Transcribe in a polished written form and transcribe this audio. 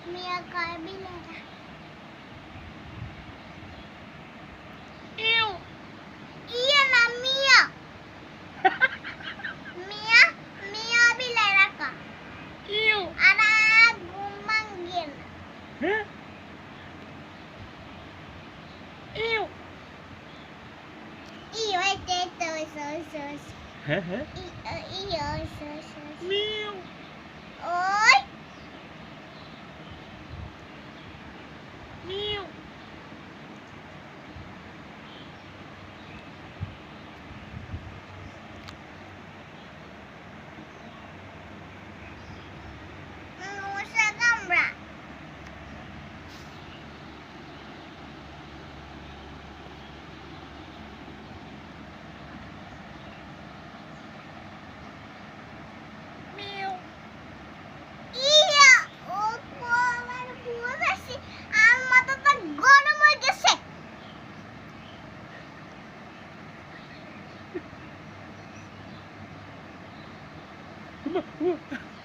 Mia kaya bilera. Ew. Iya na Mia. Mia, Mia bilera ka. Ew. Ara gumanggil. Hah? Ew. Iyo ito. Hah? Iyo so. Meow. Oi. Meow. Ano sa kamera? Meow. Iya. Opo, আমার বুঝাছি। আমার মাথাটা গরম হয়ে গেছে। Uma.